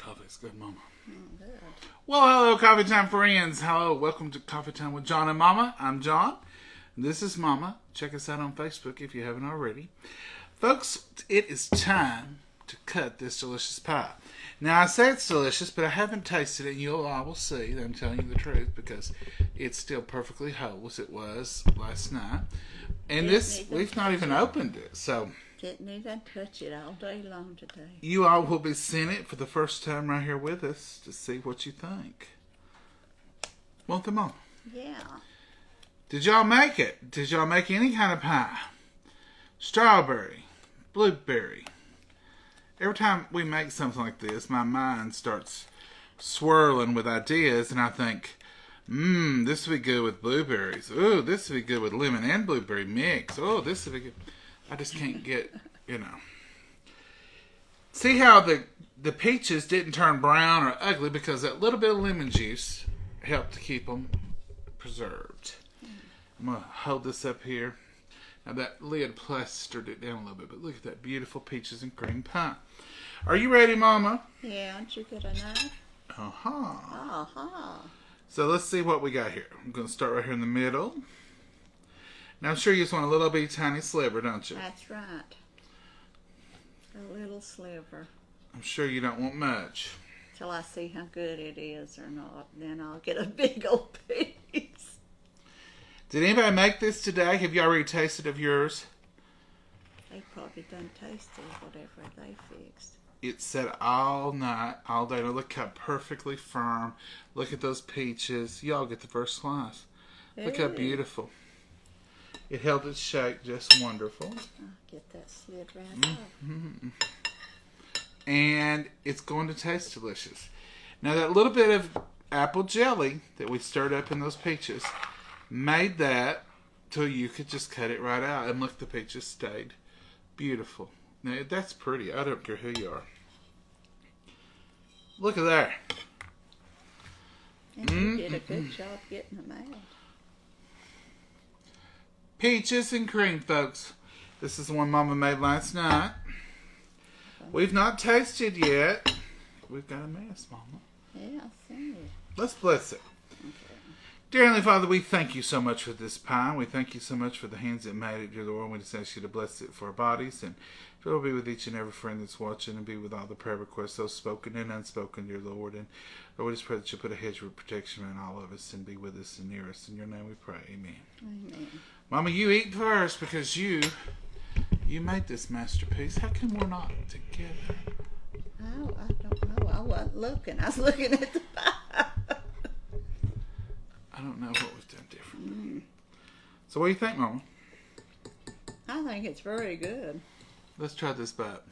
Coffee's good, Mama. Good. Well, hello, Coffee Time friends. Hello, welcome to Coffee Time with John and Momma. I'm John. This is Mama. Check us out on Facebook if you haven't already. Folks, it is time to cut this delicious pie. Now, I say it's delicious, but I haven't tasted it, and you'll all will see that I'm telling you the truth because it's still perfectly whole as it was last night. And we've not even opened it, so... Didn't even touch it all day long today. You all will be seeing it for the first time right here with us to see what you think. Want them all? Yeah. Did y'all make it? Did y'all make any kind of pie? Strawberry, blueberry. Every time we make something like this, my mind starts swirling with ideas, and I think, this would be good with blueberries. Ooh, this would be good with lemon and blueberry mix. Oh, this would be good. I just can't get, See how the peaches didn't turn brown or ugly because that little bit of lemon juice helped to keep them preserved. I'm going to hold this up here. Now that lid plastered it down a little bit, but look at that beautiful peaches and cream pie. Are you ready, Mama? Yeah, aren't you good enough? So let's see what we got here. I'm going to start right here in the middle. Now I'm sure you just want a little bitty tiny sliver, don't you? That's right. A little sliver. I'm sure you don't want much. Till I see how good it is or not. Then I'll get a big old piece. Did anybody make this today? Have you already tasted of yours? They probably done tasted whatever they fixed. It sat all night, all day. Now look how perfectly firm. Look at those peaches. Y'all get the first slice. Look how beautiful. It held its shape just wonderful. I'll get that slid right off. And it's going to taste delicious. Now that little bit of apple jelly that we stirred up in those peaches made that till you could just cut it right out. And look, the peaches stayed beautiful. Now that's pretty. I don't care who you are. Look at that. And you did a good job getting them out. Peaches and cream, folks. This is the one Mama made last night. We've not tasted yet. We've got a mess, Mama. Yeah, I see it. Let's bless it. Okay. Dear Heavenly Father, we thank you so much for this pie. We thank you so much for the hands that made it, dear Lord. We just ask you to bless it for our bodies. And Lord, be with each and every friend that's watching and be with all the prayer requests, those spoken and unspoken, dear Lord. And Lord, we just pray that you put a hedge of protection around all of us and be with us and near us. In your name we pray. Amen. Amen. Mama, you eat first because you made this masterpiece. How come we're not together? Oh, I don't know. I wasn't looking. I was looking at the pie. I don't know what we've done different. So what do you think, Mama? I think it's very good. Let's try this bite.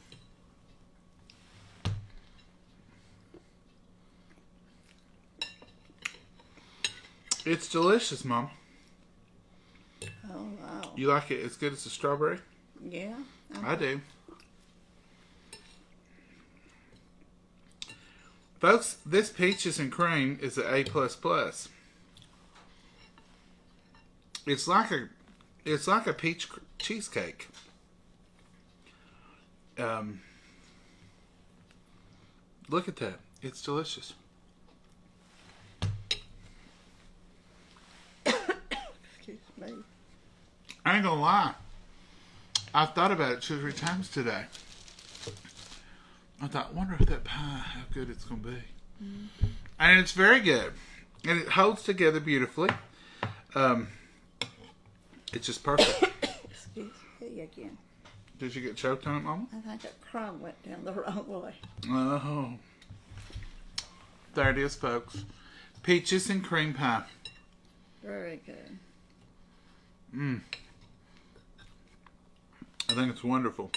It's delicious, Mom. Oh, wow. You like it as good as the strawberry? Yeah. I do. Folks, this peaches and cream is an A++. It's like a peach cheesecake. Look at that. It's delicious. Excuse me. I ain't gonna lie. I've thought about it 2 or 3 times today. I thought, wonder if that pie, how good it's gonna be. And it's very good. And it holds together beautifully. It's just perfect. Excuse me again. Did you get choked on it, Mama? I think a crumb went down the wrong way. Oh. There it is, folks. Peaches and cream pie. Very good. I think it's wonderful.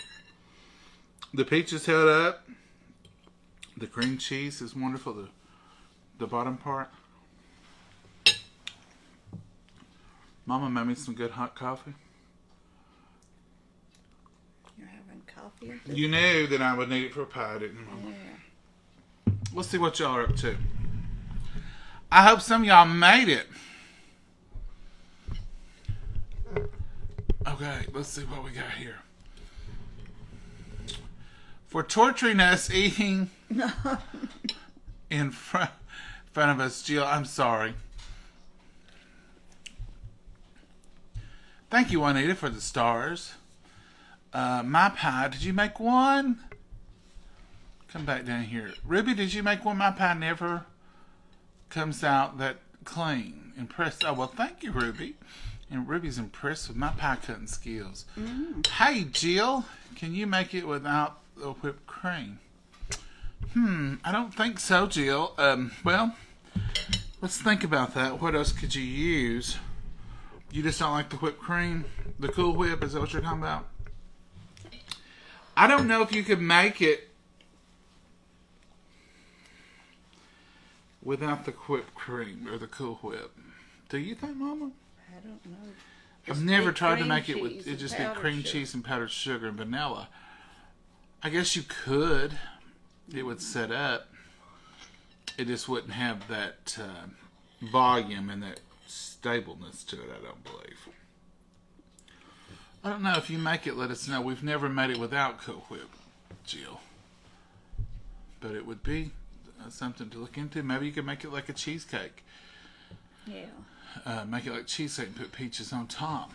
The peaches held up. The cream cheese is wonderful. The bottom part. Mama made me some good hot coffee. You're having coffee? Or You knew that I would need it for a pie, didn't you, Mama? Yeah. Let's see what y'all are up to. I hope some of y'all made it. Okay, let's see what we got here. For torturing us eating in front of us. Jill, I'm sorry. Thank you, Juanita, for the stars. My pie, did you make one? Come back down here. Ruby, did you make one? My pie never comes out that clean. Impressed. Oh, well, thank you, Ruby. And Ruby's impressed with my pie cutting skills. Hey, Jill, can you make it without the whipped cream? I don't think so, Jill. Well, let's think about that. What else could you use? You just don't like the whipped cream? The Cool Whip, is that what you're talking about? I don't know if you could make it without the whipped cream or the Cool Whip. Do you think, Mama? I don't know. I've never tried to make it with it just be cream cheese and powdered sugar and vanilla. I guess you could. It would set up. It just wouldn't have that volume and that stableness to it, I don't believe. I don't know. If you make it, let us know. We've never made it without Cool Whip, Jill. But it would be something to look into. Maybe you could make it like a cheesecake. Yeah. Make it like cheesecake and put peaches on top.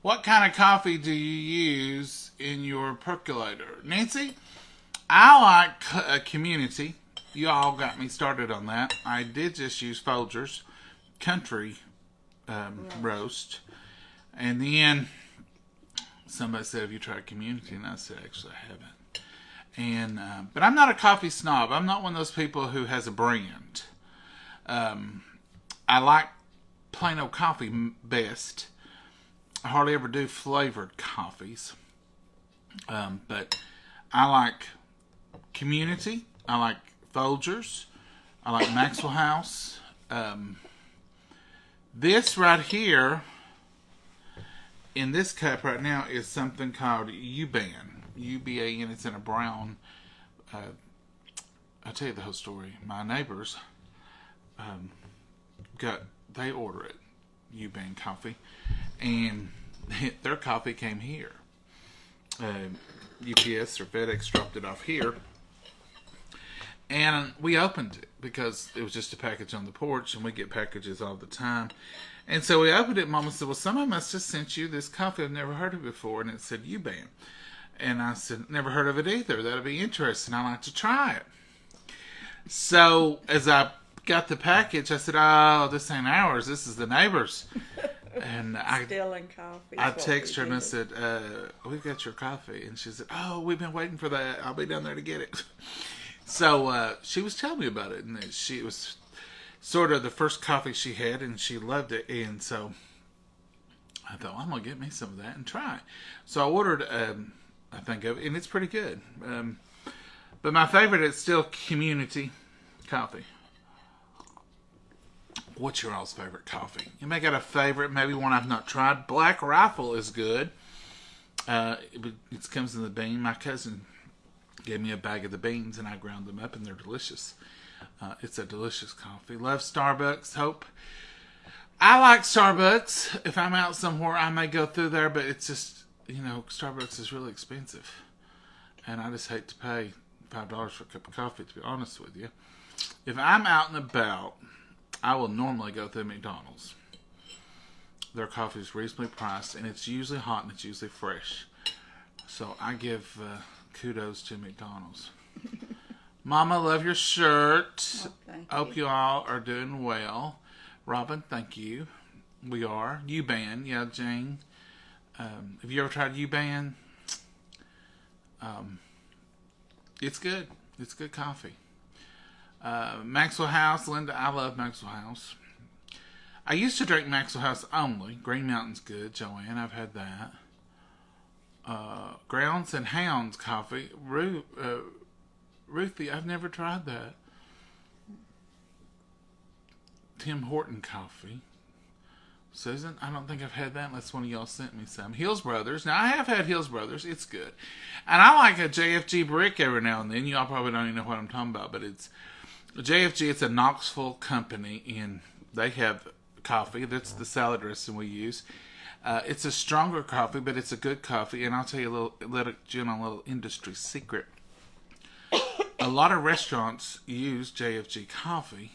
What kind of coffee do you use in your percolator? Nancy, I like a Community. You all got me started on that. I did just use Folgers Country Roast. And then somebody said, have you tried Community? And I said, actually, I haven't. And but I'm not a coffee snob. I'm not one of those people who has a brand. I like plain old coffee best. I hardly ever do flavored coffees. But I like Community. I like Folgers. I like Maxwell House. This right here, in this cup right now, is something called U-Ban. U-B-A-N. It's in a brown. I'll tell you the whole story. My neighbors they order it, U-Ban coffee, and their coffee came here. UPS or FedEx dropped it off here, and we opened it because it was just a package on the porch, and we get packages all the time. And so we opened it. Mama said, well, somebody must have sent you this coffee I've never heard of before, and it said U-Ban. And I said, never heard of it either. That'll be interesting. I'd like to try it. So as I got the package, I said, oh, this ain't ours. This is the neighbor's. And Stealing coffee. I texted her and I said, we've got your coffee. And she said, oh, we've been waiting for that. I'll be down there to get it. So she was telling me about it. And it was sort of the first coffee she had, and she loved it. And so I thought, well, I'm going to get me some of that and try it. So I ordered, I think of it, and it's pretty good. But my favorite is still Community coffee. What's your all's favorite coffee? You may got a favorite, maybe one I've not tried. Black Rifle is good. It comes in the bean. My cousin gave me a bag of the beans, and I ground them up, and they're delicious. It's a delicious coffee. Love Starbucks. Hope. I like Starbucks. If I'm out somewhere, I may go through there, but it's just, Starbucks is really expensive. And I just hate to pay $5 for a cup of coffee, to be honest with you. If I'm out and about, I will normally go through McDonald's. Their coffee is reasonably priced, and it's usually hot and it's usually fresh. So I give kudos to McDonald's. Mama, love your shirt. Oh, thank Hope you all are doing well. Robin, thank you. We are. U-Ban, yeah, Jane. Have you ever tried U-Ban? It's good. It's good coffee. Maxwell House, Linda, I love Maxwell House. I used to drink Maxwell House only. Green Mountain's good, Joanne, I've had that. Grounds and Hounds coffee. Ruthie, I've never tried that. Tim Horton coffee. Susan, I don't think I've had that unless one of y'all sent me some. Hills Brothers. Now, I have had Hills Brothers. It's good. And I like a JFG brick every now and then. Y'all probably don't even know what I'm talking about, but it's JFG. It's a Knoxville company, and they have coffee. That's the salad dressing we use. It's a stronger coffee, but it's a good coffee. And I'll tell you let you in on a little industry secret. a lot of restaurants use JFG coffee,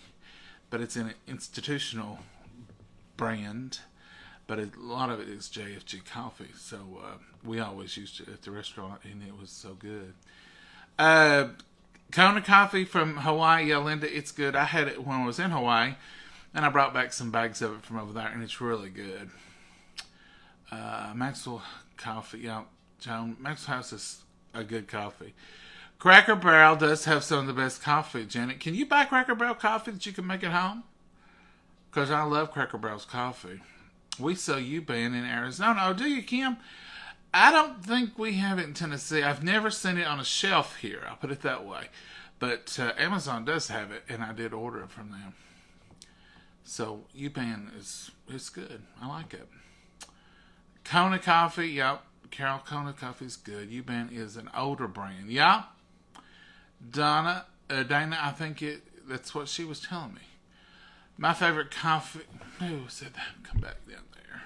but it's an institutional brand. But a lot of it is JFG coffee. So we always used it at the restaurant, and it was so good. Kona coffee from Hawaii. Yeah, Linda, it's good. I had it when I was in Hawaii, and I brought back some bags of it from over there, and it's really good. Maxwell coffee. Yeah, John, Maxwell House is a good coffee. Cracker Barrel does have some of the best coffee, Janet. Can you buy Cracker Barrel coffee that you can make at home? Because I love Cracker Barrel's coffee. We sell U-Ban in Arizona. Oh, do you, Kim? I don't think we have it in Tennessee. I've never seen it on a shelf here. I'll put it that way. But Amazon does have it, and I did order it from them. So U-Ban is good. I like it. Kona coffee, yep. Carol, Kona coffee is good. U-Ban is an older brand. Yeah. Dana, I think that's what she was telling me. My favorite coffee. Who said that? Come back down there.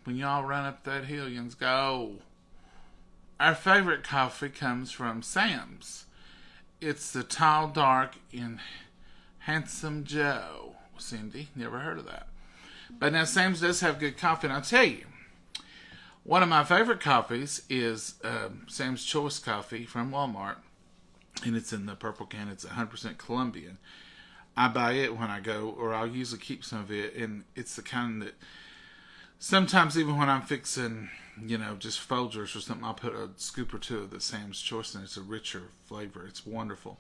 When y'all run up that hill, you go. Our favorite coffee comes from Sam's. It's the Tall Dark in Handsome Joe. Cindy, never heard of that. But now Sam's does have good coffee, and I'll tell you, one of my favorite coffees is Sam's Choice coffee from Walmart, and it's in the purple can. It's 100% Colombian. I buy it when I go, or I'll usually keep some of it, and it's the kind that sometimes even when I'm fixing, just Folgers or something, I'll put a scoop or two of the Sam's Choice, and it's a richer flavor. It's wonderful.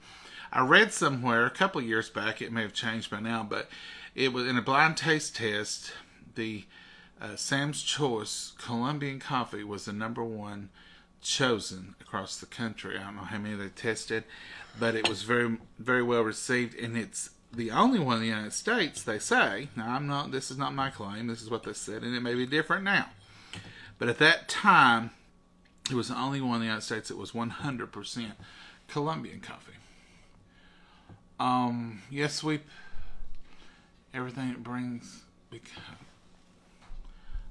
I read somewhere a couple of years back, it may have changed by now, but it was in a blind taste test, the Sam's Choice Colombian coffee was the number one chosen across the country. I don't know how many they tested, but it was very, very well received, and it's the only one in the United States, they say. Now, this is not my claim, this is what they said, and it may be different now. But at that time, it was the only one in the United States that was 100% Colombian coffee. Yes, everything it brings,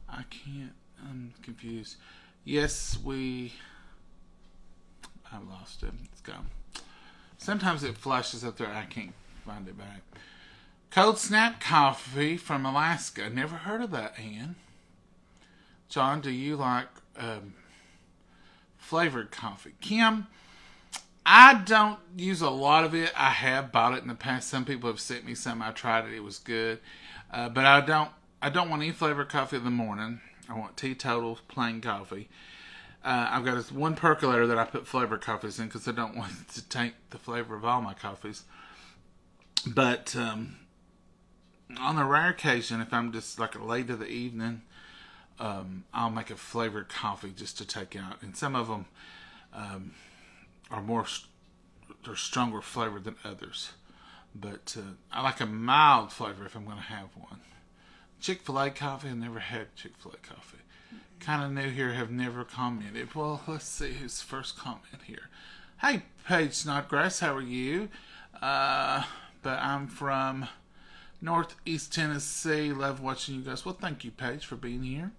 I'm confused. Yes, I lost it. It's gone. Sometimes it flashes up there. I can't find it back. Cold Snap Coffee from Alaska. Never heard of that, Ann. John, do you like flavored coffee? Kim, I don't use a lot of it. I have bought it in the past. Some people have sent me some. I tried it. It was good. But I don't want any flavored coffee in the morning. I want teetotal plain coffee. I've got this one percolator that I put flavored coffees in because I don't want it to taint the flavor of all my coffees. But on a rare occasion, if I'm just like late of the evening, I'll make a flavored coffee just to take out. And some of them they're stronger flavored than others. But I like a mild flavor if I'm going to have one. Chick-fil-A coffee, I've never had Chick-fil-A coffee. Kind of new here, have never commented. Well, let's see who's first comment here. Hey, Paige Snodgrass, how are you? But I'm from Northeast Tennessee. Love watching you guys. Well, thank you, Paige, for being here.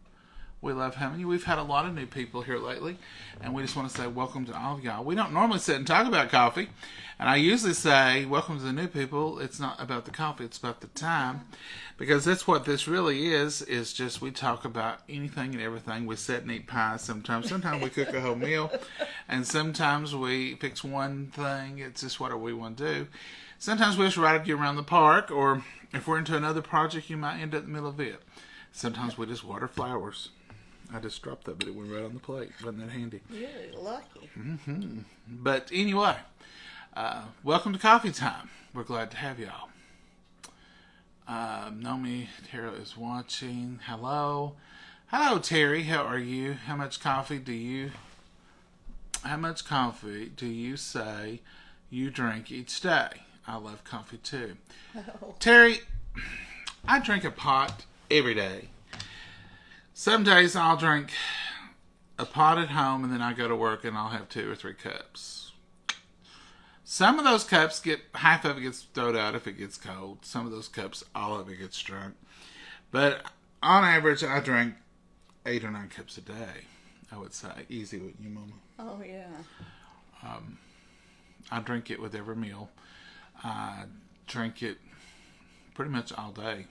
We love having you. We've had a lot of new people here lately, and we just want to say welcome to all of y'all. We don't normally sit and talk about coffee, and I usually say welcome to the new people. It's not about the coffee, it's about the time, because that's what this really is just we talk about anything and everything. We sit and eat pie sometimes. Sometimes we cook a whole meal, and sometimes we fix one thing. It's just what we want to do. Sometimes we just ride you around the park, or if we're into another project, you might end up in the middle of it. Sometimes we just water flowers. I just dropped that, but it went right on the plate. Wasn't that handy? You're lucky. Mm-hmm. But anyway, welcome to Coffee Time. We're glad to have y'all. Nomi Tara is watching. Hello. Hello, Terry. How are you? How much coffee do you say you drink each day? I love coffee too. Oh. Terry, I drink a pot every day. Some days I'll drink a pot at home, and then I go to work and I'll have 2 or 3 cups. Some of those cups half of it gets thrown out if it gets cold. Some of those cups, all of it gets drunk. But on average, I drink 8 or 9 cups a day, I would say. Easy with you, Mama. Oh, yeah. I drink it with every meal. I drink it pretty much all day.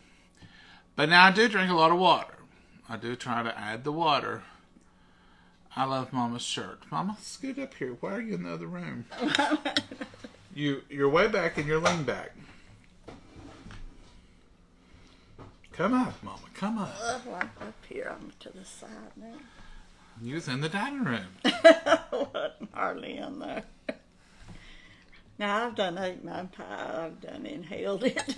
But now I do drink a lot of water. I do try to add the water. I love Mama's shirt. Mama, scoot up here. Why are you in the other room? You're way back and you're lean back. Come up, Mama. Come up. I'm up here. I'm to the side now. You was in the dining room. Wasn't hardly in there. Now I've done ate my pie. I've done inhaled it.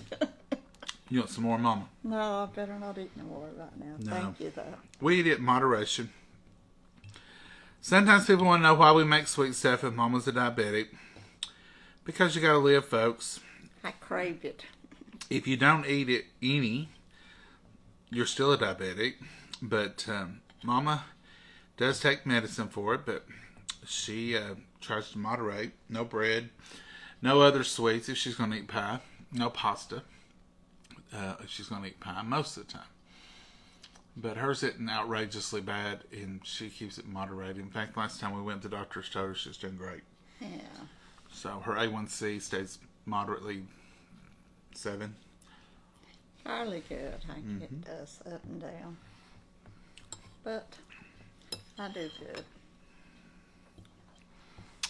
You want some more, Mama? No, I better not eat no more right now. No. Thank you, though. We eat it in moderation. Sometimes people want to know why we make sweet stuff if Mama's a diabetic. Because you got to live, folks. I craved it. If you don't eat it any, you're still a diabetic. But Mama does take medicine for it, but she tries to moderate. No bread, no other sweets if she's going to eat pie. No pasta if she's going to eat pie most of the time. But hers isn't outrageously bad, and she keeps it moderated. In fact, last time we went, the doctors told her she's doing great. Yeah. So her A1C stays moderately 7. Fairly good. It does up and down. But I do good.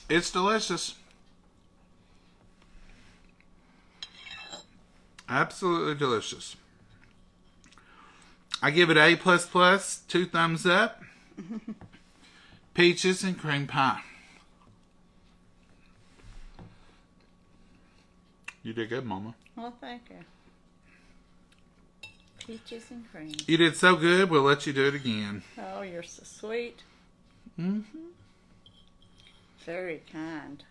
It's delicious. Absolutely delicious. I give it A++, 2 thumbs up. Peaches and cream pie. You did good, Mama. Well, thank you. Peaches and cream. You did so good, we'll let you do it again. Oh, you're so sweet. Mm-hmm. Very kind.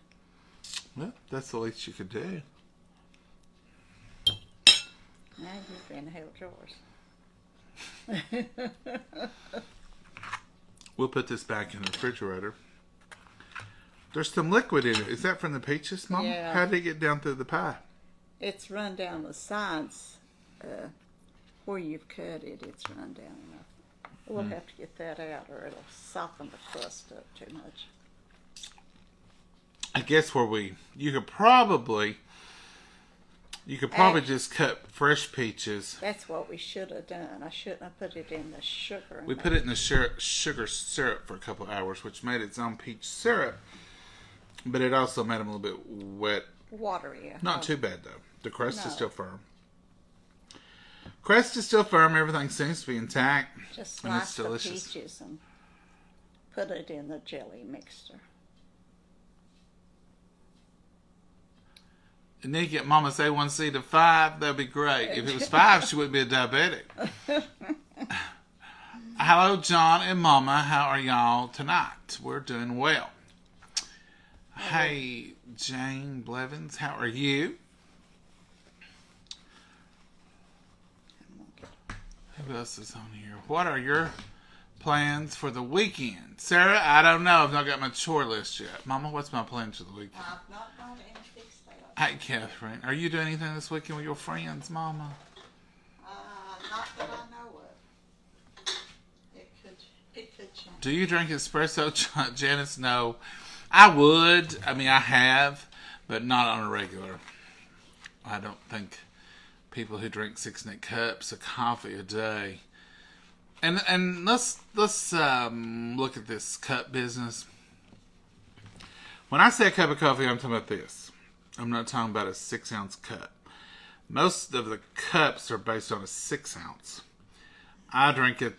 Well, that's the least you could do. Now you've inhaled yours. We'll put this back in the refrigerator. There's some liquid in it. Is that from the peaches, Mama? Yeah. How did it get down through the pie? It's run down the sides where you've cut it. It's run down enough. We'll have to get that out, or it'll soften the crust up too much. I guess you could probably just cut fresh peaches. That's what we should have done. I shouldn't have put it in the sugar. We put it in the sugar syrup for a couple of hours, which made its own peach syrup. But it also made them a little bit wet. Watery. Not too bad, though. The crust is No. still firm. Crust is still firm. Everything seems to be intact. Just and it's slice the delicious. peaches and put it in the jelly mixture. And then you get Mama's A1C to 5. That'd be great. If it was 5, she wouldn't be a diabetic. Hello, John and Mama. How are y'all tonight? We're doing well. Hey, Jane Blevins. How are you? Who else is on here? What are your plans for the weekend? Sarah, I don't know. I've not got my chore list yet. Mama, what's my plans for the weekend? I've not done any fix that. Hey, Catherine, are you doing anything this weekend with your friends, Mama? Not that I know of. It could change. Do you drink espresso, Janice? No. I would. I mean, I have, but not on a regular. I don't think people who drink 6 cups of coffee a day. And let's look at this cup business. When I say a cup of coffee, I'm talking about this. I'm not talking about a 6-ounce cup. Most of the cups are based on a 6-ounce. I drink a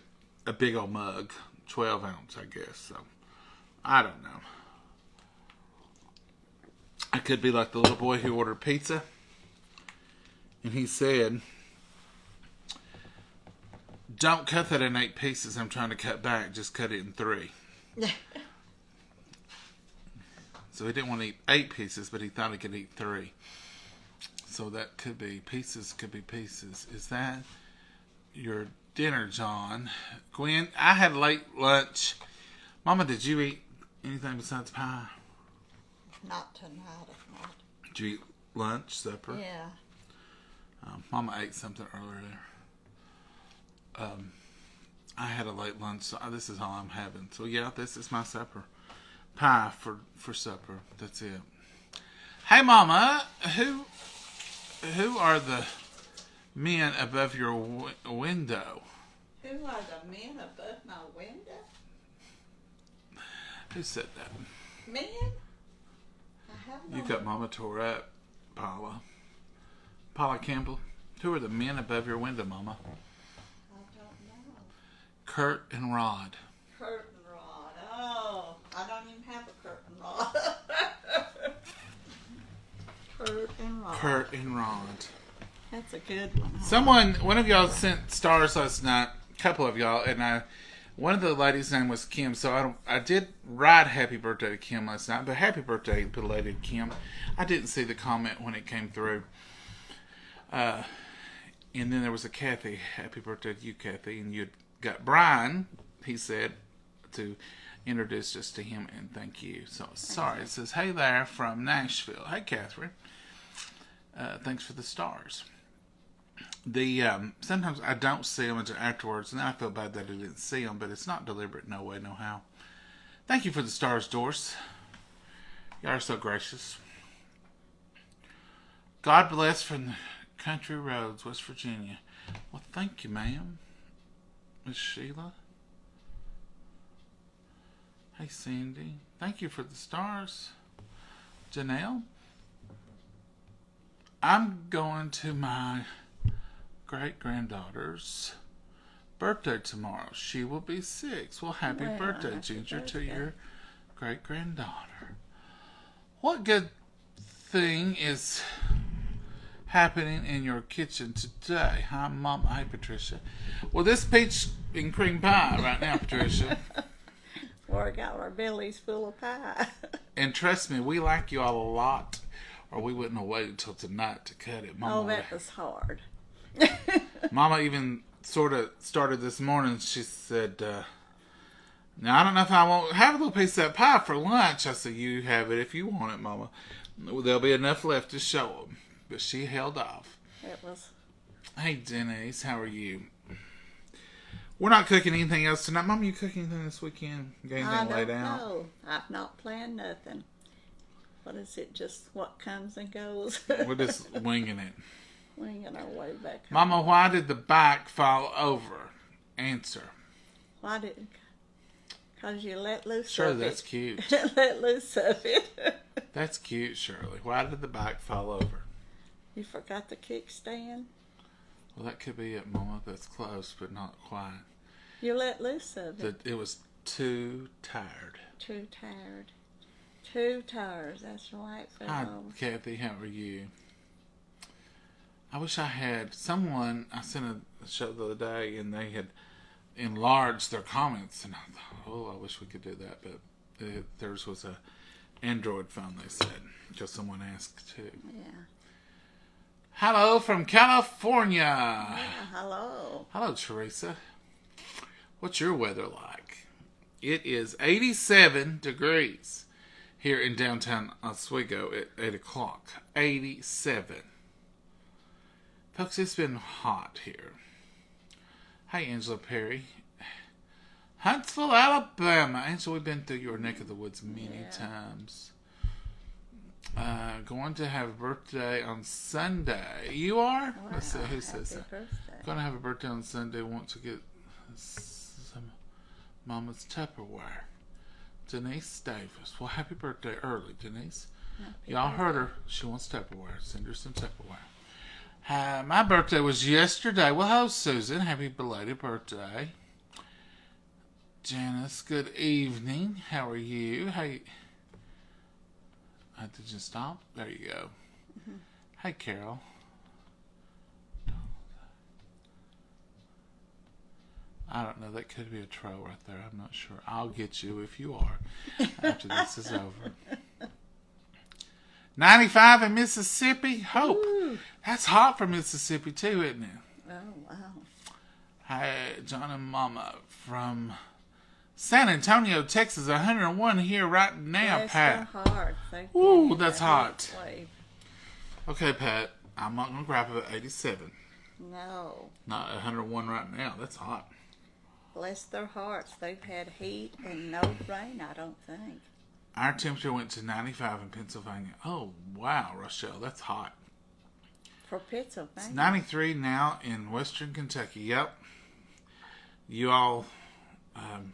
big old mug, 12-ounce, I guess. So I don't know. I could be like the little boy who ordered pizza, and he said, "Don't cut that in 8 pieces. I'm trying to cut back. Just cut it in 3." So he didn't want to eat 8 pieces, but he thought he could eat 3. So that could be pieces. Could be pieces. Is that your dinner, John? Gwen, I had late lunch. Mama, did you eat anything besides pie? Not tonight, if not. Did you eat lunch, supper? Yeah. Mama ate something earlier. I had a late lunch, so this is all I'm having. So yeah, this is my supper. Pie for supper. That's it. Hey, Mama, who are the men above your window? Who are the men above my window? Who said that? Men? I have no. You got Mama tore up, Paula. Paula Campbell. Who are the men above your window, Mama? I don't know. Kurt and Rod. Curtain rod. Oh, I don't even have a curtain rod. Curtain rod. Kurt and Rod. That's a good one. One of y'all sent stars last night. A couple of y'all, and one of the ladies' name was Kim. So I did write happy birthday to Kim last night, but happy birthday belated Kim. I didn't see the comment when it came through. And then there was a Kathy. Happy birthday to you, Kathy. And you got Brian, he said, to introduce us to him and thank you. So sorry. It says, hey there from Nashville. Hey, Catherine. Thanks for the stars. Sometimes I don't see them until afterwards, and then I feel bad that I didn't see them, but it's not deliberate, no way, no how. Thank you for the stars, Doris. Y'all are so gracious. God bless from the country roads, West Virginia. Well, thank you, ma'am. Miss Sheila. Hey, Cindy. Thank you for the stars. Janelle. I'm going to my great-granddaughter's birthday tomorrow. She will be 6. Well, happy birthday, Ginger, to your great-granddaughter. What good thing is happening in your kitchen today? Hi, Mom. Hi, Patricia. Well, this peach and cream pie right now, Patricia. We got our bellies full of pie. And trust me, we like you all a lot, or we wouldn't have waited till tonight to cut it. Mama, that was hard. Mama even sort of started this morning. She said, now, I don't know if I won't have a little piece of that pie for lunch. I said, you have it if you want it, Mama. There'll be enough left to show them. But she held off. It was. Hey, Denise, how are you? We're not cooking anything else tonight. Mom, you cooking anything this weekend? Got anything laid out? No, I've not planned nothing. What is it? Just what comes and goes? We're just winging it. Winging our way back home. Mama, why did the bike fall over? Answer. Why did? Because you let loose Sure, of it. that's cute. Let loose of it. That's cute, Shirley. Why did the bike fall over? You forgot the kickstand? Well, that could be it, Mama. That's close, but not quite. You let loose of it. It was too tired. Too tired. Two tires, that's right. Hi, Kathy. How are you? I wish I had someone. I sent a show the other day, and they had enlarged their comments, and I thought, oh, I wish we could do that, but theirs was a Android phone. They said because someone asked too. Yeah. Hello from California. Yeah, hello. Hello, Teresa. What's your weather like? It is 87 degrees here in downtown Oswego at 8 o'clock. 87. Folks, it's been hot here. Hey, Angela Perry. Huntsville, Alabama. Angela, we've been through your neck of the woods many times. Going to have a birthday on Sunday. You are? Wow, Let's see who says that. birthday. Going to have a birthday on Sunday. Want to get some Mama's Tupperware. Denise Davis. Well, happy birthday early, Denise. Y'all heard her. She wants Tupperware. Send her some Tupperware. My birthday was yesterday. Well, hello, Susan. Happy belated birthday. Janice, good evening. How are you? Hey. Did you stop? There you go. Mm-hmm. Hey, Carol. I don't know. That could be a troll right there. I'm not sure. I'll get you if you are after this is over. 95 in Mississippi. Hope. Ooh. That's hot for Mississippi too, isn't it? Oh, wow. Hey, John and Momma from San Antonio, Texas. 101 here right now, Bless Pat. Heart. Ooh, that's hot. Okay, Pat. I'm not going to grab it at 87. No. Not 101 right now. That's hot. Bless their hearts. They've had heat and no rain, I don't think. Our temperature went to 95 in Pennsylvania. Oh, wow, Rochelle, that's hot. For It's Pennsylvania. 93 now in western Kentucky. Yep. You all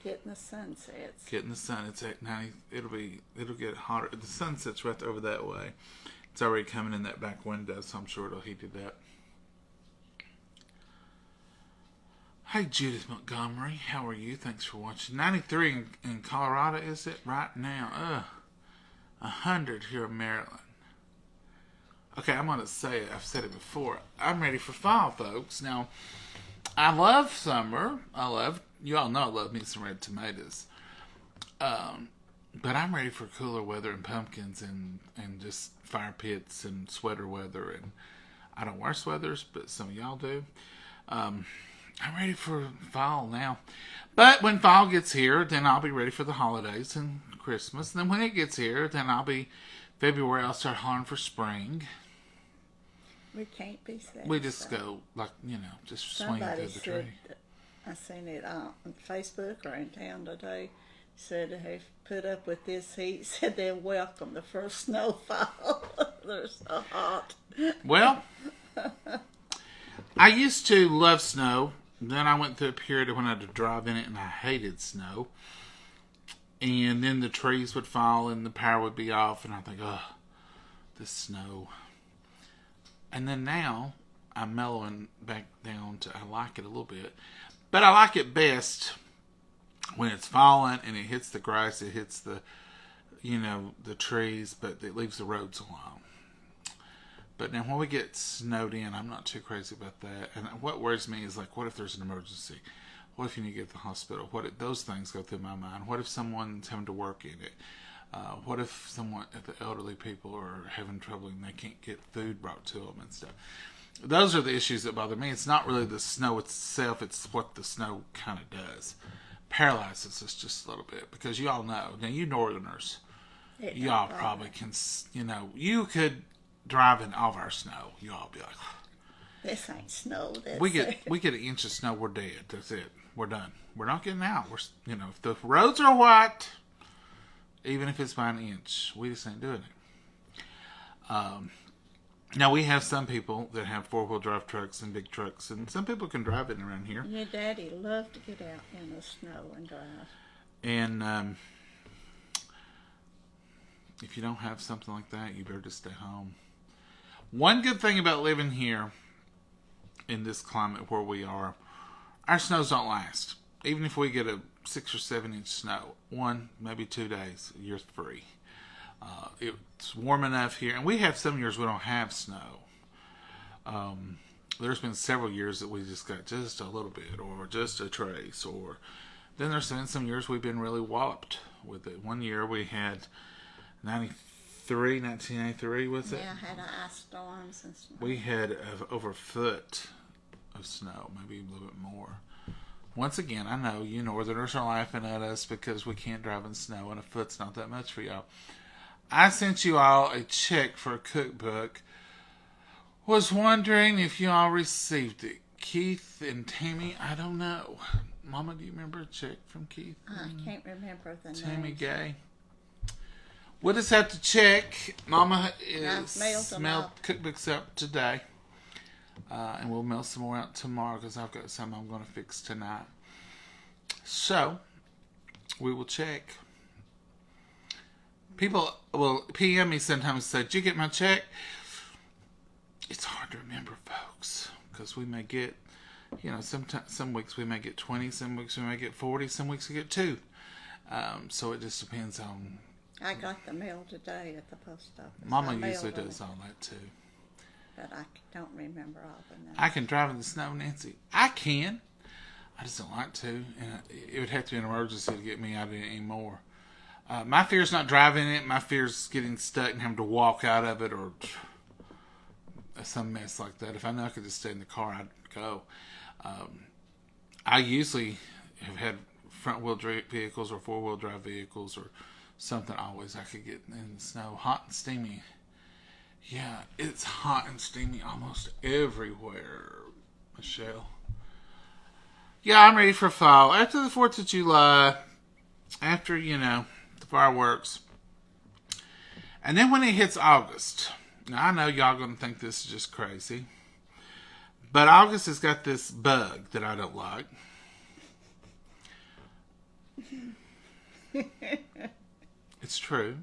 Getting the sunsets. getting the sun. It's at 90. It'll get hotter. The sunset's right over that way. It's already coming in that back window, so I'm sure it'll heat it up. Hey, Judith Montgomery, how are you? Thanks for watching. 93 in Colorado, is it right now? 100 here in Maryland. Okay, I'm going to say it. I've said it before. I'm ready for fall, folks. Now, I love summer. You all know I love me some red tomatoes. But I'm ready for cooler weather and pumpkins and just fire pits and sweater weather. And I don't wear sweaters, but some of y'all do. I'm ready for fall now. But when fall gets here, then I'll be ready for the holidays and Christmas. And then when it gets here, then February, I'll start hollering for spring. We can't be sad. We just go, just swing through the tree. I seen it on Facebook or in town today, said they've put up with this heat, said they welcome the first snowfall. They're so hot. Well, I used to love snow. Then I went through a period when I had to drive in it and I hated snow. And then the trees would fall and the power would be off and I think, oh, this snow. And then now I'm mellowing back down to, I like it a little bit. But I like it best when it's falling and it hits the grass, it hits the trees, but it leaves the roads alone. But now when we get snowed in, I'm not too crazy about that. And what worries me is, like, what if there's an emergency? What if you need to get to the hospital? What if those things go through my mind? What if someone's having to work in it? What if the elderly people are having trouble and they can't get food brought to them and stuff? Those are the issues that bother me. It's not really the snow itself. It's what the snow kind of does. Paralyzes us just a little bit. Because you all know. Now, you northerners, y'all probably can, you could drive in all of our snow. You all be like, this ain't snow. We get an inch of snow, we're dead. That's it. We're done. We're not getting out. If the roads are white, even if it's by an inch, we just ain't doing it. Now, we have some people that have four-wheel drive trucks and big trucks, and some people can drive it around here. Your daddy loved to get out in the snow and drive. And if you don't have something like that, you better just stay home. One good thing about living here in this climate where we are, our snows don't last. Even if we get a 6 or 7 inch snow, 1, maybe 2 days, you're free. It's warm enough here, and we have some years we don't have snow. There's been several years that we just got just a little bit, or just a trace, or then there's been some years we've been really walloped with it. One year we had 1993, was it? Yeah, had ice storms and snow. We had over a foot of snow, maybe a little bit more. Once again, I know you northerners are laughing at us because we can't drive in snow, and a foot's not that much for y'all. I sent you all a check for a cookbook. Was wondering if you all received it. Keith and Tammy, I don't know. Mama, do you remember a check from Keith? I can't remember the name. Tammy Gay. We'll just have to check. Mama is mailed cookbooks out today. And we'll mail some more out tomorrow because I've got some I'm going to fix tonight. So, we will check. People will PM me sometimes and say, did you get my check? It's hard to remember, folks, because we may get, some weeks we may get 20, some weeks we may get 40, some weeks we get 2. So it just depends on. I got the mail today at the post office. Mama usually does all that too. But I don't remember all the names. I can drive in the snow, Nancy. I can. I just don't like to. And it would have to be an emergency to get me out of it anymore. My fear is not driving it. My fear is getting stuck and having to walk out of it or some mess like that. If I know I could just stay in the car, I'd go. I usually have had front-wheel drive vehicles or four-wheel drive vehicles or something always I could get in the snow. Hot and steamy. Yeah, it's hot and steamy almost everywhere, Michelle. Yeah, I'm ready for fall. After the 4th of July, after, the fireworks, And then when it hits August, now I know y'all going to think this is just crazy, but August has got this bug that I don't like. It's true.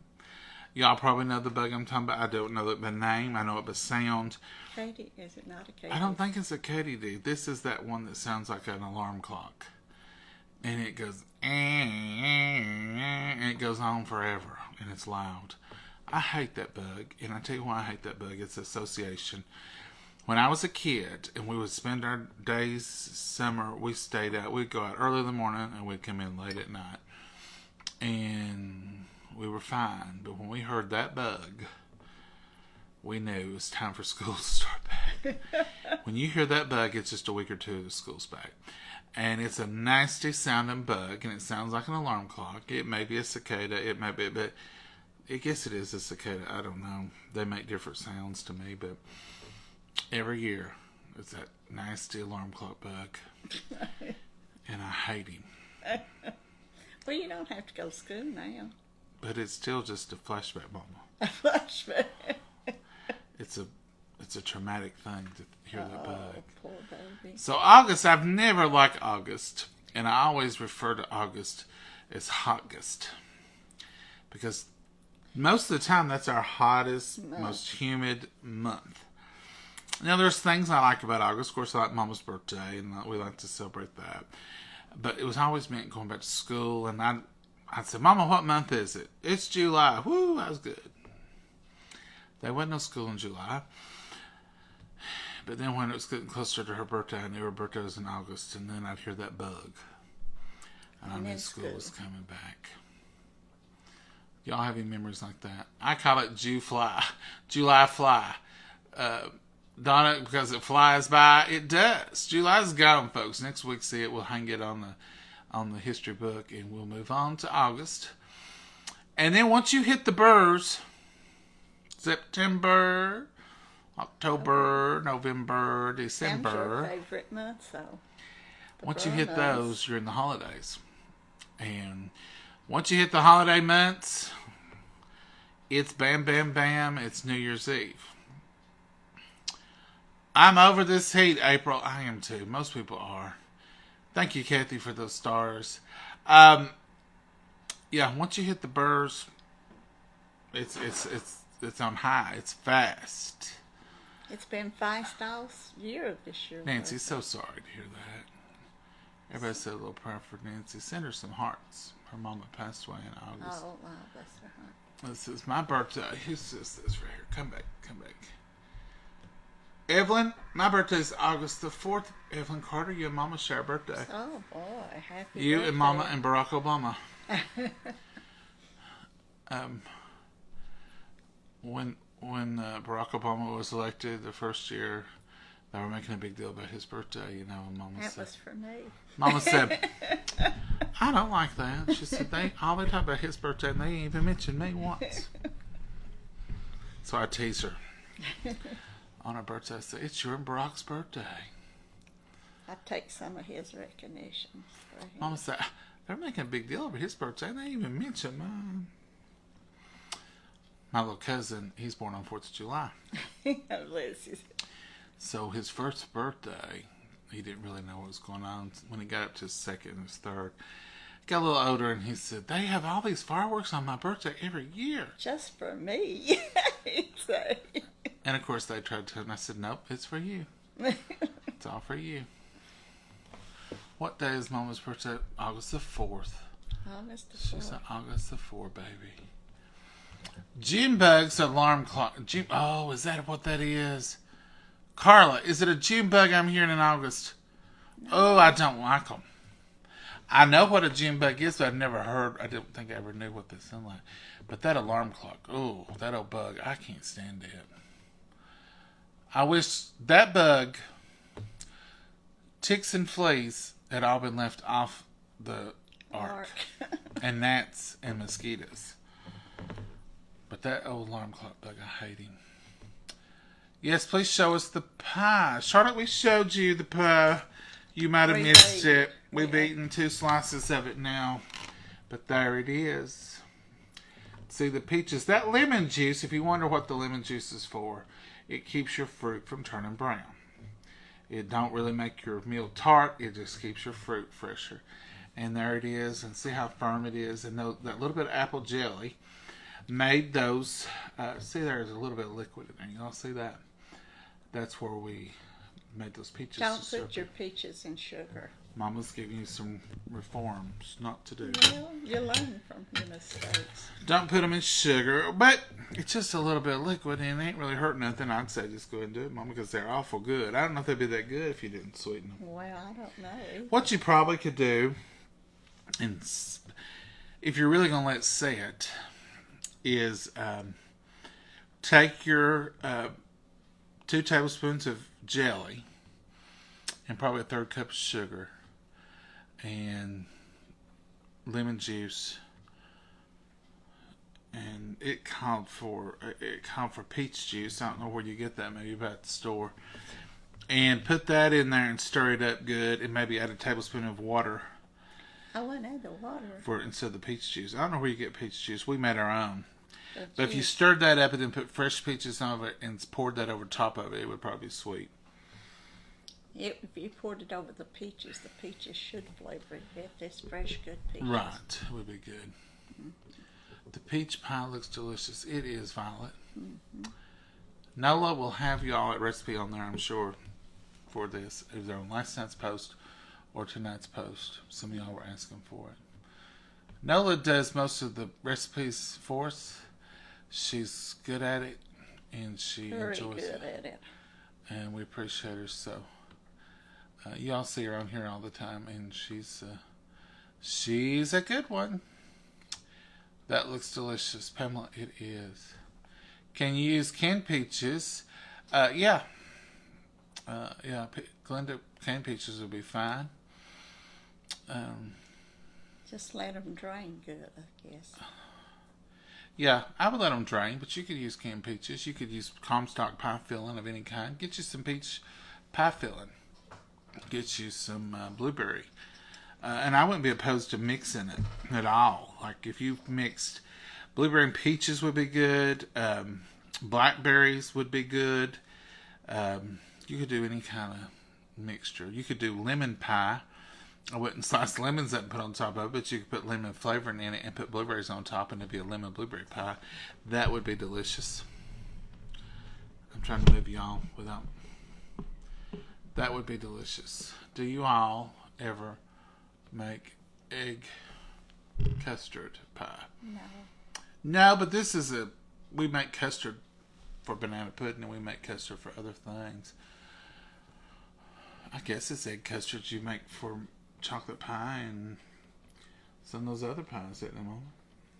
Y'all probably know the bug I'm talking about. I don't know it by name. I know it by sound. Katie, is it not a Katie? I don't think it's a katydid. This is that one that sounds like an alarm clock. And it goes, and it goes on forever. And it's loud. I hate that bug. And I tell you why I hate that bug. It's association. When I was a kid and we would spend our days, summer, we stayed out. We'd go out early in the morning and we'd come in late at night. And we were fine. But when we heard that bug, we knew it was time for school to start back. When you hear that bug, it's just a week or two of school's back. And it's a nasty sounding bug, and it sounds like an alarm clock. It may be a cicada, it may be, but I guess it is a cicada. I don't know. They make different sounds to me, but every year it's that nasty alarm clock bug. And I hate him. Well, you don't have to go to school now. But it's still just a flashback, Mama. A flashback. It's a traumatic thing to hear that bug. Poor baby. So August, I've never liked August, and I always refer to August as Hotgust, because most of the time that's our hottest, most humid month. Now there's things I like about August. Of course, I like Mama's birthday, and we like to celebrate that. But it was always meant going back to school, and I'd say, Mama, what month is it? It's July. Woo, that was good. There wasn't no school in July. But then when it was getting closer to her birthday, I knew her birthday was in August, and then I'd hear that bug. And I knew school was coming back. Y'all have any memories like that? I call it July fly. Donna, because it flies by, it does. July's gone, folks. Next week, see it. We'll hang it on the history book, and we'll move on to August. And then once you hit the burrs, September, October, November, December. That's your favorite month, so. Once you hit those, you're in the holidays. And once you hit the holiday months, it's bam, bam, bam. It's New Year's Eve. I'm over this heat, April. I am too. Most people are. Thank you, Kathy, for those stars. Yeah, once you hit the burrs, it's on high. It's fast. It's been fast all year this year. Nancy's so sorry to hear that. Everybody said a little prayer for Nancy. Send her some hearts. Her mama passed away in August. Oh, wow, bless her heart. This is my birthday. Who's this right here? Come back. Evelyn, my birthday is August the 4th. Evelyn Carter, you and Mama share a birthday. Oh, boy. Happy You birthday. and Mama and Barack Obama. When Barack Obama was elected the first year, they were making a big deal about his birthday, and Mama That said, was for me. Mama said, I don't like that. She said, they talk about his birthday, and they ain't even mentioned me once. So I tease her. On her birthday, I said, it's your and Barack's birthday. I take some of his recognitions for him. Mama said, they're making a big deal over his birthday, and they ain't even mentioned mine. My little cousin, he's born on 4th of July. So his first birthday, he didn't really know what was going on. When he got up to his second and his third, got a little older, and he said, they have all these fireworks on my birthday every year. Just for me. And of course they tried to, and I said, nope, it's for you. It's all for you. What day is Mama's birthday? August the 4th. August the 4th. She said August the 4th, baby. June bugs, alarm clock. Oh, is that what that is? Carla, is it a June bug I'm hearing in August? No. Oh, I don't like them. I know what a June bug is, but I've never heard. I don't think I ever knew what they sound like. But that alarm clock, oh, that old bug, I can't stand it. I wish that bug, ticks and fleas, had all been left off the ark. And gnats and mosquitoes. But that old alarm clock bug, I hate him. Yes, please show us the pie. Charlotte, we showed you the pie. You might have missed it. We've eaten 2 slices of it now. But there it is. See, the peaches, that lemon juice, if you wonder what the lemon juice is for, it keeps your fruit from turning brown. It don't really make your meal tart. It just keeps your fruit fresher. And there it is. And see how firm it is. And that little bit of apple jelly made those. See, there's a little bit of liquid in there. Y'all see that? That's where we made those peaches. Don't put your peaches in sugar. Mama's giving you some reforms not to do. Well, you learn from your mistakes. Don't put them in sugar, but it's just a little bit of liquid and it ain't really hurt nothing. I'd say just go ahead and do it, Mama, because they're awful good. I don't know if they'd be that good if you didn't sweeten them. Well, I don't know. What you probably could do, and if you're really going to let it sit, is take your 2 tablespoons of jelly and probably a 1/3 cup of sugar and lemon juice, and it called for peach juice. I don't know where you get that, maybe about the store. And put that in there and stir it up good, and maybe add a tablespoon of water. I wouldn't add the water Instead of the peach juice. I don't know where you get peach juice. We made our own. The But if you juice. stirred that up and then put fresh peaches on it and poured that over top of it, it would probably be sweet. If you poured it over the peaches should flavor it if it's fresh, good peaches. Right. It would be good. The peach pie looks delicious. It is, Violet. Nola will have y'all a recipe on there, I'm sure, for this, either on last night's post or tonight's post. Some of y'all were asking for it. Nola does most of the recipes for us. She's good at it, and she Very enjoys good it. at it. And we appreciate her so. Y'all see her on here all the time, and she's a good one. That looks delicious, Pamela. It is. Can you use canned peaches? Yeah. Glenda, canned peaches would be fine. Just let them drain good, I guess. Yeah, I would let them drain, but you could use canned peaches. You could use Comstock pie filling of any kind. Get you some peach pie filling. Get you some blueberry. And I wouldn't be opposed to mixing it at all. Like if you mixed blueberry and peaches would be good. Blackberries would be good. You could do any kind of mixture. You could do lemon pie. I wouldn't slice lemons up and put on top of it, but you could put lemon flavoring in it and put blueberries on top, and it'd be a lemon blueberry pie. That would be delicious. I'm trying to move y'all without. That would be delicious. Do you all ever make egg custard pie? No. No, but this is we make custard for banana pudding, and we make custard for other things. I guess it's egg custard you make for chocolate pie and some of those other pies, isn't it, Mama?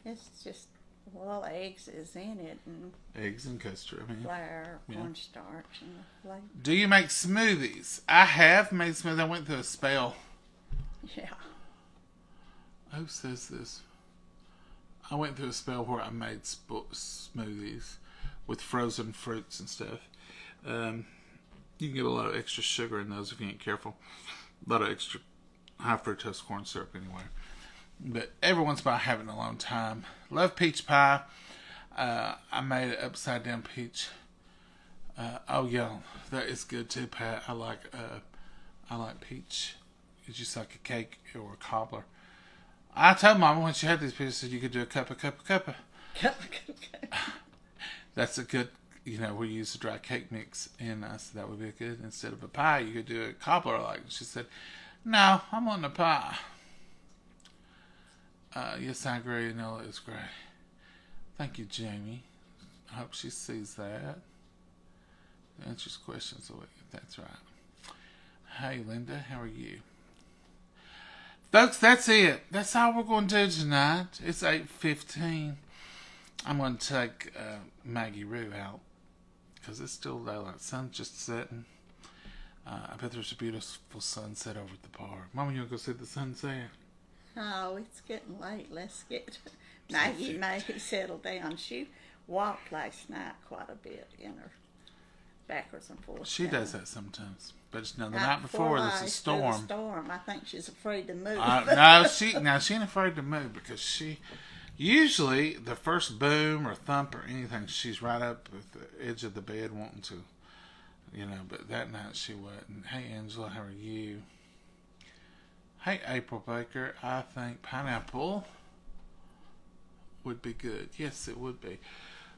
It's just, well, eggs is in it, and Eggs and custard, I mean. flour, Yeah. cornstarch, and the flavor. Do you make smoothies? I have made smoothies. I went through a spell. Yeah. Who says this? I went through a spell where I made smoothies with frozen fruits and stuff. You can get a lot of extra sugar in those if you ain't careful. A lot of extra high fructose corn syrup anyway. But every once in a while I have it in a long time. Love peach pie. I made an upside down peach. Oh yeah, that is good too, Pat. I like peach. It's just like a cake or a cobbler. I told Mama when she had these pieces you could do a cup. That's a good, we use the dry cake mix, and I said that would be good. Instead of a pie, you could do a cobbler. She said, no, I'm on the pie. Yes, I agree. No, it's great. Thank you, Jamie. I hope she sees that. Answers questions. That's right. Hey, Linda, how are you? Folks, that's it. That's all we're going to do tonight. It's 8:15. I'm going to take Maggie Roo out because it's still daylight. Sun's just setting. I bet there's a beautiful sunset over at the park. Mama, you want to go see the sunset? Oh, it's getting late. Let's get Maggie settle down. She walked last night quite a bit in her backwards and forwards. She does that sometimes. But the night before there's a storm. I think she's afraid to move. No, she ain't afraid to move because she Usually, the first boom or thump or anything, she's right up at the edge of the bed wanting to, but that night she wasn't. Hey, Angela, how are you? Hey, April Baker, I think pineapple would be good. Yes, it would be.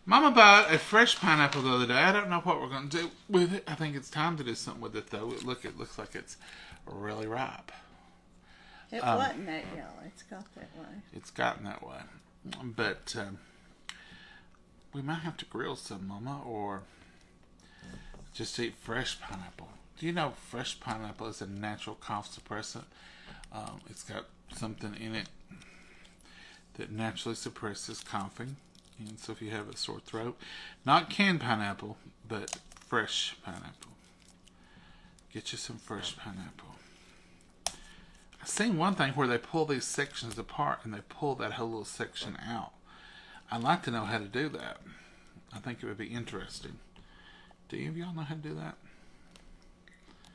Mama bought a fresh pineapple the other day. I don't know what we're going to do with it. I think it's time to do something with it, though. It looks like it's really ripe. It wasn't that yellow. It's got that way. It's gotten that way. But we might have to grill some, Mama, or just eat fresh pineapple. Do you know fresh pineapple is a natural cough suppressant? It's got something in it that naturally suppresses coughing. And so if you have a sore throat, not canned pineapple, but fresh pineapple. Get you some fresh pineapple. I've seen one thing where they pull these sections apart and they pull that whole little section out. I'd like to know how to do that. I think it would be interesting. Do any of y'all know how to do that?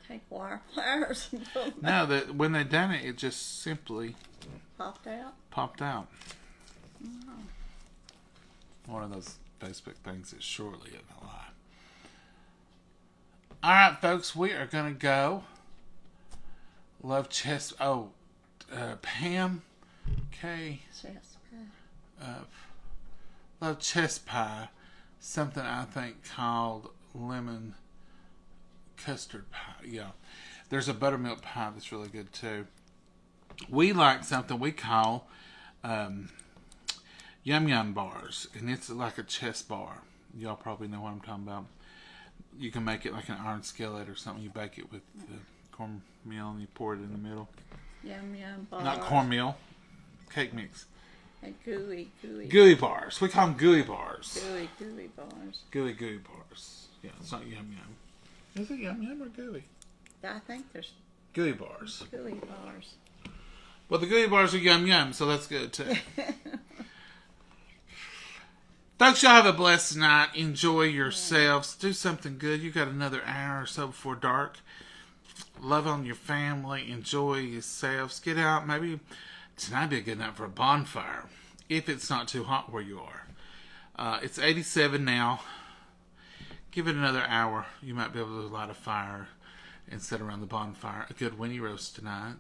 Take wire pliers and pull them No, when they done it, it just simply popped out. Oh. One of those Facebook things is surely a lie. All right, folks, we are going to go. Love chest. Pam K. Love chest pie. Something I think called lemon custard pie. Yeah. There's a buttermilk pie that's really good too. We like something we call Yum Yum bars, and it's like a chest bar. Y'all probably know what I'm talking about. You can make it like an iron skillet or something. You bake it with cornmeal and you pour it in the middle. Yum Yum bars. Not cornmeal, cake mix. And gooey. Gooey bars. We call them gooey bars. Gooey bars. Gooey bars. Yeah, it's not Yum Yum. Is it Yum Yum or gooey? I think there's Gooey bars. gooey bars. Well, the gooey bars are Yum Yum, so that's good too. Folks, y'all have a blessed night. Enjoy yourselves. Do something good. You got another hour or so before dark. Love on your family. Enjoy yourselves. Get out. Maybe tonight be a good night for a bonfire. If it's not too hot where you are. It's 87 now. Give it another hour. You might be able to light a fire and sit around the bonfire. A good Winnie roast tonight.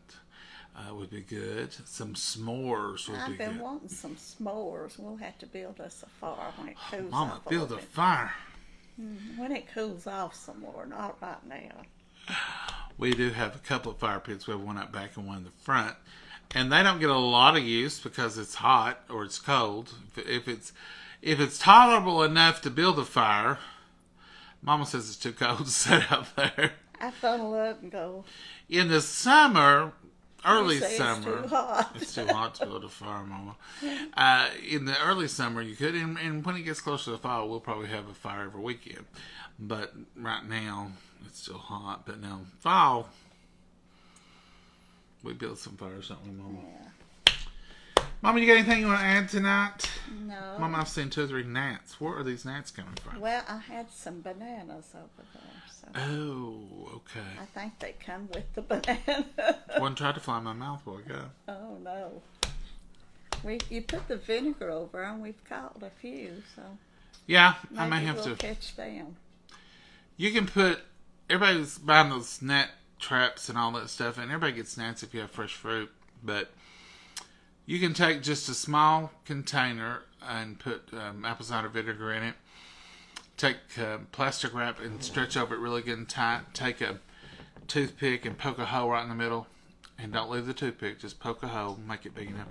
Would be good. Some s'mores would be good. I've been wanting some s'mores. We'll have to build us a fire when it cools Mama, off. build a fire. When it cools off some more, not right now. We do have a couple of fire pits. We have one up back and one in the front. And they don't get a lot of use because it's hot or it's cold. If it's tolerable enough to build a fire, Mama says it's too cold to sit out there. I funnel up and go. In the summer, early It's summer, too hot. It's too hot to build a fire, Mama. In the early summer, you could, and when it gets closer to the fall, we'll probably have a fire every weekend. But right now, it's still hot. But now, fall, we build some fires, don't we, Mama? Yeah. Mama, you got anything you want to add tonight? No. Mama, I've seen 2 or 3 gnats. Where are these gnats coming from? Well, I had some bananas over there. So Oh, okay. I think they come with the banana. One tried to fly in my mouth while ago. Oh, no. You put the vinegar over them. We've caught a few, so Yeah, maybe I may have we'll to. catch them. You can put, everybody's buying those gnat traps and all that stuff, and everybody gets gnats if you have fresh fruit, but you can take just a small container and put apple cider vinegar in it. Take plastic wrap and stretch over it really good and tight. Take a toothpick and poke a hole right in the middle. And don't leave the toothpick. Just poke a hole, make it big enough.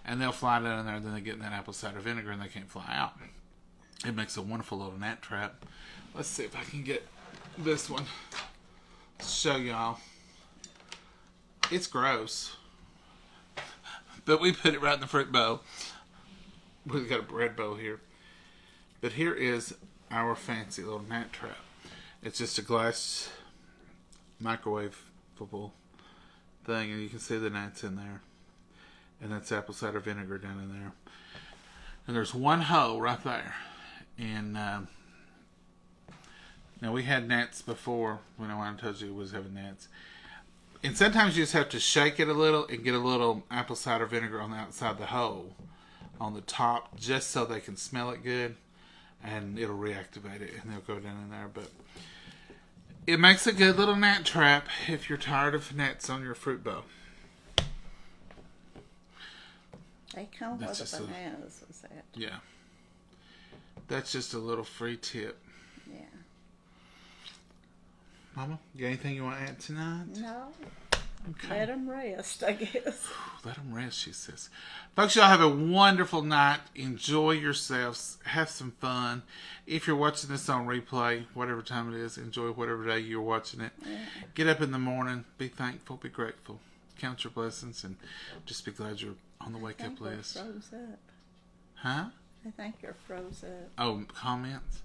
And they'll fly down in there, then they get in that apple cider vinegar and they can't fly out. It makes a wonderful little gnat trap. Let's see if I can get this one. Show y'all. It's gross. But we put it right in the fruit bowl. We've got a bread bowl here. But here is our fancy little gnat trap. It's just a glass microwavable thing, and you can see the gnats in there. And that's apple cider vinegar down in there. And there's one hole right there. And now we had gnats before when I told you it was having gnats. And sometimes you just have to shake it a little and get a little apple cider vinegar on the outside of the hole. on the top just so they can smell it good, and it'll reactivate it, and they'll go down in there. But it makes a good little gnat trap if you're tired of gnats on your fruit bowl. They come with the bananas, was that? Yeah. That's just a little free tip. Yeah. Mama, you got anything you want to add tonight? No. Okay. Let them rest, I guess. Let them rest, she says. Folks, y'all have a wonderful night. Enjoy yourselves. Have some fun. If you're watching this on replay, whatever time it is, enjoy whatever day you're watching it. Yeah. Get up in the morning. Be thankful. Be grateful. Count your blessings and just be glad you're on the wake up list. Froze up. Huh? I think you're froze up. Oh, comments?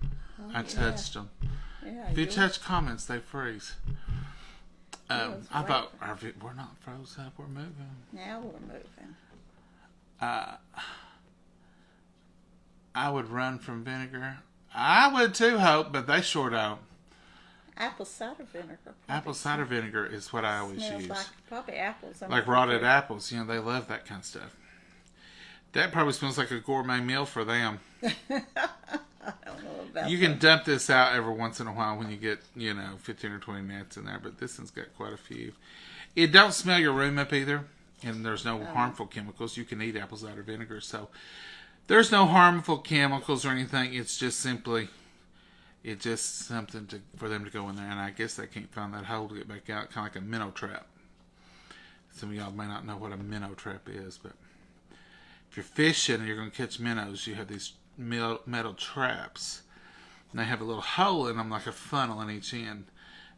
Oh, I touched them. Yeah, If you touch comments, they freeze. I thought we're not froze up. We're moving. Now we're moving. I would run from vinegar. I would too, Hope, but they sure don't. Apple cider vinegar. Apple cider vinegar is what I always Smells use. like probably apples. Like rotted apples. You know, they love that kind of stuff. That probably smells like a gourmet meal for them. I don't know about You can dump this out every once in a while when you get, 15 or 20 gnats in there, but this one's got quite a few. It don't smell your room up either, and there's no harmful chemicals. You can eat apple cider vinegar, so there's no harmful chemicals or anything. It's just simply, it's just something for them to go in there, and I guess they can't find that hole to get back out, kind of like a minnow trap. Some of y'all may not know what a minnow trap is, but if you're fishing and you're going to catch minnows, you have these metal traps. And they have a little hole in them like a funnel in each end.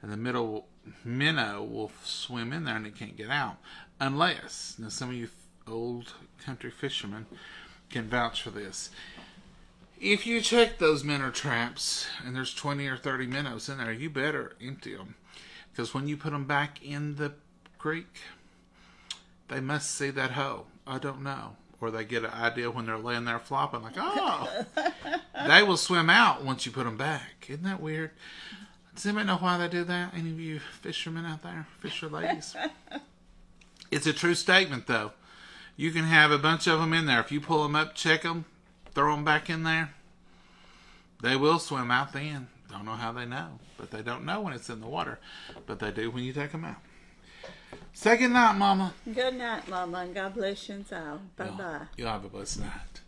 And the middle minnow will swim in there and it can't get out. Unless, now some of you old country fishermen can vouch for this. If you check those minnow traps and there's 20 or 30 minnows in there, you better empty them. Because when you put them back in the creek, they must see that hole. I don't know. Or they get an idea when they're laying there flopping, like, oh, they will swim out once you put them back. Isn't that weird? Does anybody know why they do that? Any of you fishermen out there, fisher ladies? It's a true statement, though. You can have a bunch of them in there. If you pull them up, check them, throw them back in there, they will swim out then. Don't know how they know, but they don't know when it's in the water. But they do when you take them out. Say good night, Mama. Good night, Mama, and God bless you all. Bye-bye. You'll have a blessed night.